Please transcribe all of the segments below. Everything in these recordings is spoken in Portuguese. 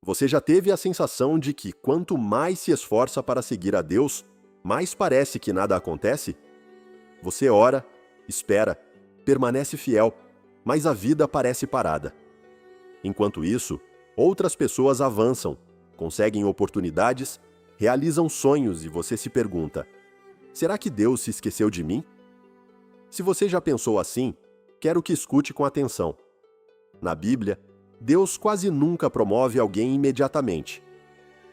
Você já teve a sensação de que quanto mais se esforça para seguir a Deus, mais parece que nada acontece? Você ora, espera, permanece fiel, mas a vida parece parada. Enquanto isso, outras pessoas avançam, conseguem oportunidades, realizam sonhos e você se pergunta: será que Deus se esqueceu de mim? Se você já pensou assim, quero que escute com atenção. Na Bíblia, Deus quase nunca promove alguém imediatamente.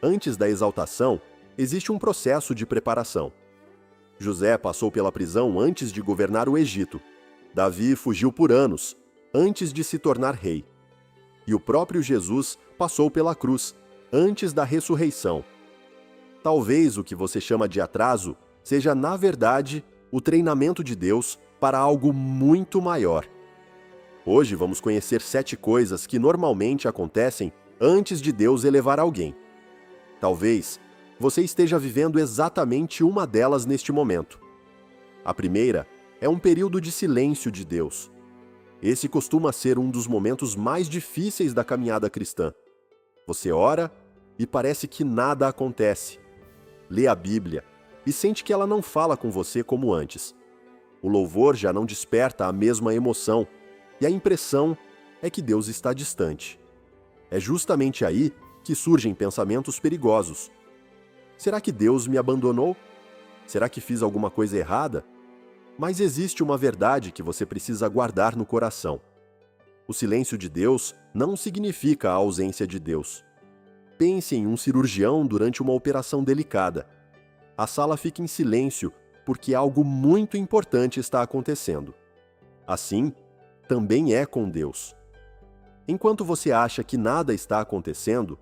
Antes da exaltação, existe um processo de preparação. José passou pela prisão antes de governar o Egito. Davi fugiu por anos, antes de se tornar rei. E o próprio Jesus passou pela cruz, antes da ressurreição. Talvez o que você chama de atraso seja, na verdade, o treinamento de Deus para algo muito maior. Hoje vamos conhecer 7 coisas que normalmente acontecem antes de Deus elevar alguém. Talvez você esteja vivendo exatamente uma delas neste momento. A primeira é um período de silêncio de Deus. Esse costuma ser um dos momentos mais difíceis da caminhada cristã. Você ora e parece que nada acontece. Lê a Bíblia e sente que ela não fala com você como antes. O louvor já não desperta a mesma emoção e a impressão é que Deus está distante. É justamente aí que surgem pensamentos perigosos. Será que Deus me abandonou? Será que fiz alguma coisa errada? Mas existe uma verdade que você precisa guardar no coração. O silêncio de Deus não significa a ausência de Deus. Pense em um cirurgião durante uma operação delicada. A sala fica em silêncio porque algo muito importante está acontecendo. Assim, também é com Deus. Enquanto você acha que nada está acontecendo,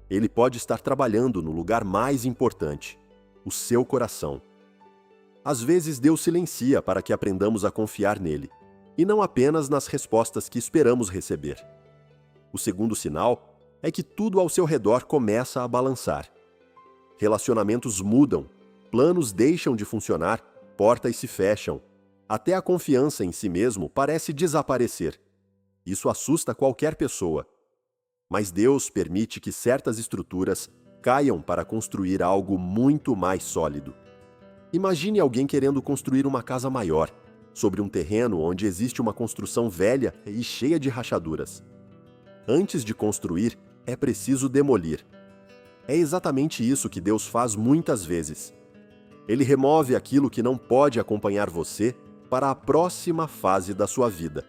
Ele pode estar trabalhando no lugar mais importante, o seu coração. Às vezes Deus silencia para que aprendamos a confiar nele, e não apenas nas respostas que esperamos receber. O segundo sinal é que tudo ao seu redor começa a balançar. Relacionamentos mudam, planos deixam de funcionar, portas se fecham. Até a confiança em si mesmo parece desaparecer. Isso assusta qualquer pessoa. Mas Deus permite que certas estruturas caiam para construir algo muito mais sólido. Imagine alguém querendo construir uma casa maior, sobre um terreno onde existe uma construção velha e cheia de rachaduras. Antes de construir, é preciso demolir. É exatamente isso que Deus faz muitas vezes. Ele remove aquilo que não pode acompanhar você para a próxima fase da sua vida.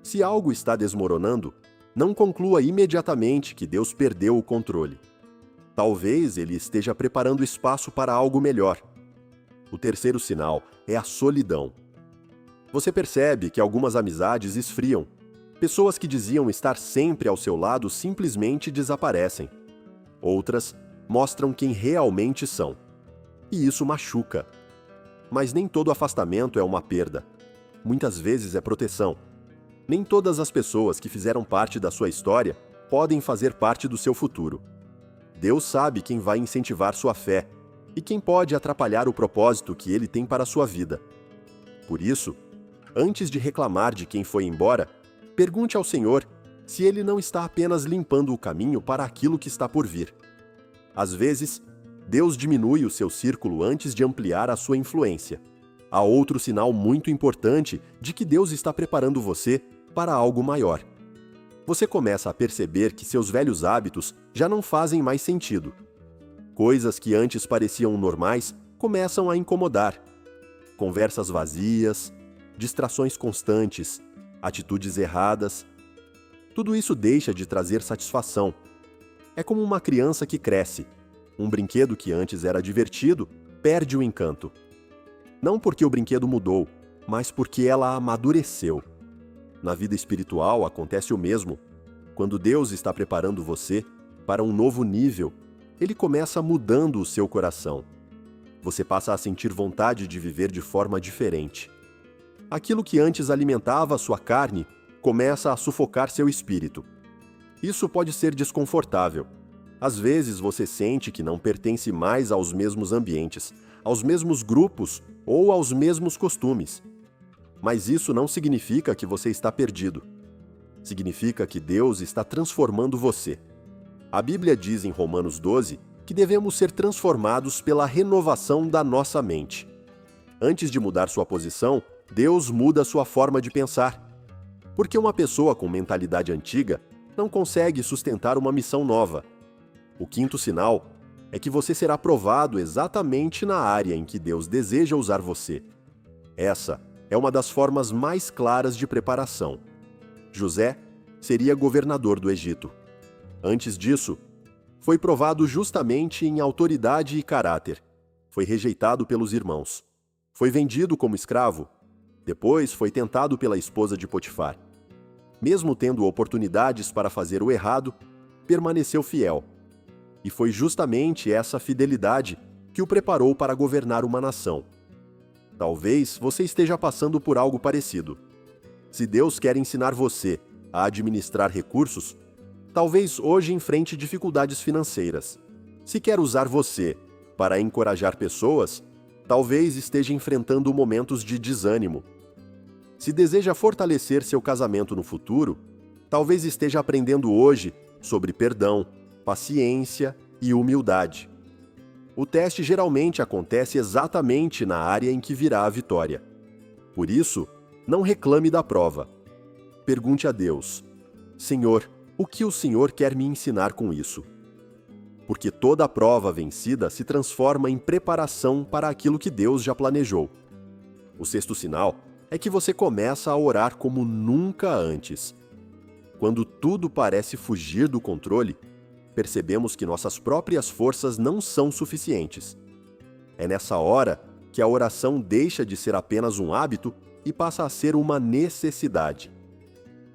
Se algo está desmoronando, não conclua imediatamente que Deus perdeu o controle. Talvez Ele esteja preparando espaço para algo melhor. O terceiro sinal é a solidão. Você percebe que algumas amizades esfriam. Pessoas que diziam estar sempre ao seu lado simplesmente desaparecem. Outras mostram quem realmente são. E isso machuca. Mas nem todo afastamento é uma perda. Muitas vezes é proteção. Nem todas as pessoas que fizeram parte da sua história podem fazer parte do seu futuro. Deus sabe quem vai incentivar sua fé e quem pode atrapalhar o propósito que Ele tem para a sua vida. Por isso, antes de reclamar de quem foi embora, pergunte ao Senhor se Ele não está apenas limpando o caminho para aquilo que está por vir. Às vezes, Deus diminui o seu círculo antes de ampliar a sua influência. Há outro sinal muito importante de que Deus está preparando você para algo maior. Você começa a perceber que seus velhos hábitos já não fazem mais sentido. Coisas que antes pareciam normais começam a incomodar. Conversas vazias, distrações constantes, atitudes erradas. Tudo isso deixa de trazer satisfação. É como uma criança que cresce. Um brinquedo que antes era divertido perde o encanto. Não porque o brinquedo mudou, mas porque ela amadureceu. Na vida espiritual acontece o mesmo. Quando Deus está preparando você para um novo nível, Ele começa mudando o seu coração. Você passa a sentir vontade de viver de forma diferente. Aquilo que antes alimentava a sua carne começa a sufocar seu espírito. Isso pode ser desconfortável. Às vezes você sente que não pertence mais aos mesmos ambientes, aos mesmos grupos ou aos mesmos costumes. Mas isso não significa que você está perdido. Significa que Deus está transformando você. A Bíblia diz em Romanos 12 que devemos ser transformados pela renovação da nossa mente. Antes de mudar sua posição, Deus muda sua forma de pensar. Porque uma pessoa com mentalidade antiga não consegue sustentar uma missão nova. O quinto sinal é que você será provado exatamente na área em que Deus deseja usar você. Essa é uma das formas mais claras de preparação. José seria governador do Egito. Antes disso, foi provado justamente em autoridade e caráter. Foi rejeitado pelos irmãos. Foi vendido como escravo. Depois foi tentado pela esposa de Potifar. Mesmo tendo oportunidades para fazer o errado, permaneceu fiel. E foi justamente essa fidelidade que o preparou para governar uma nação. Talvez você esteja passando por algo parecido. Se Deus quer ensinar você a administrar recursos, talvez hoje enfrente dificuldades financeiras. Se quer usar você para encorajar pessoas, talvez esteja enfrentando momentos de desânimo. Se deseja fortalecer seu casamento no futuro, talvez esteja aprendendo hoje sobre perdão, paciência e humildade. O teste geralmente acontece exatamente na área em que virá a vitória. Por isso, não reclame da prova. Pergunte a Deus: Senhor, o que o Senhor quer me ensinar com isso? Porque toda prova vencida se transforma em preparação para aquilo que Deus já planejou. O sexto sinal é que você começa a orar como nunca antes. Quando tudo parece fugir do controle, percebemos que nossas próprias forças não são suficientes. É nessa hora que a oração deixa de ser apenas um hábito e passa a ser uma necessidade.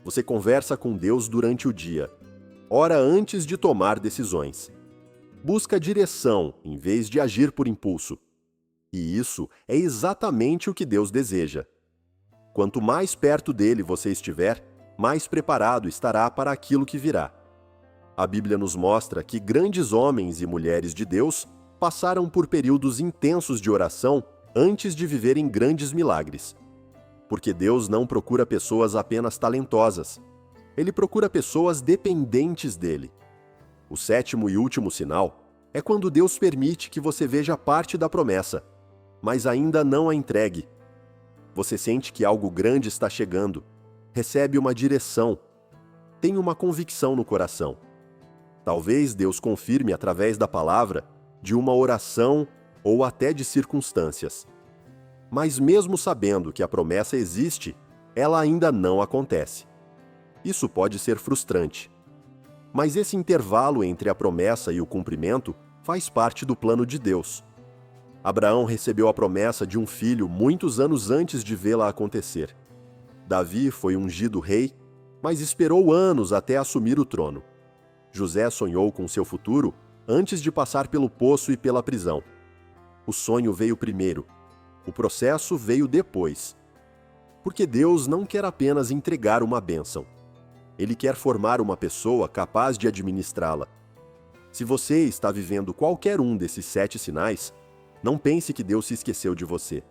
Você conversa com Deus durante o dia. Ora antes de tomar decisões. Busca direção em vez de agir por impulso. E isso é exatamente o que Deus deseja. Quanto mais perto dele você estiver, mais preparado estará para aquilo que virá. A Bíblia nos mostra que grandes homens e mulheres de Deus passaram por períodos intensos de oração antes de viverem grandes milagres. Porque Deus não procura pessoas apenas talentosas. Ele procura pessoas dependentes dele. O sétimo e último sinal é quando Deus permite que você veja parte da promessa, mas ainda não a entregue. Você sente que algo grande está chegando, recebe uma direção, tem uma convicção no coração. Talvez Deus confirme através da palavra, de uma oração ou até de circunstâncias. Mas mesmo sabendo que a promessa existe, ela ainda não acontece. Isso pode ser frustrante. Mas esse intervalo entre a promessa e o cumprimento faz parte do plano de Deus. Abraão recebeu a promessa de um filho muitos anos antes de vê-la acontecer. Davi foi ungido rei, mas esperou anos até assumir o trono. José sonhou com seu futuro antes de passar pelo poço e pela prisão. O sonho veio primeiro, o processo veio depois. Porque Deus não quer apenas entregar uma bênção. Ele quer formar uma pessoa capaz de administrá-la. Se você está vivendo qualquer um desses 7 sinais, não pense que Deus se esqueceu de você.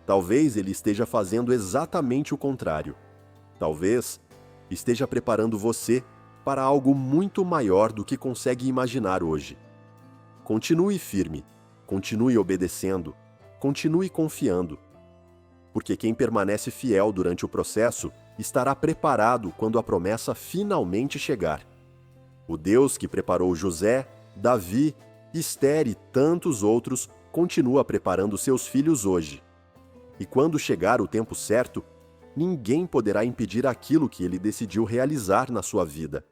Talvez Ele esteja fazendo exatamente o contrário. Talvez esteja preparando você para algo muito maior do que consegue imaginar hoje. Continue firme, continue obedecendo, continue confiando. Porque quem permanece fiel durante o processo estará preparado quando a promessa finalmente chegar. O Deus que preparou José, Davi, Ester e tantos outros continua preparando seus filhos hoje. E quando chegar o tempo certo, ninguém poderá impedir aquilo que ele decidiu realizar na sua vida.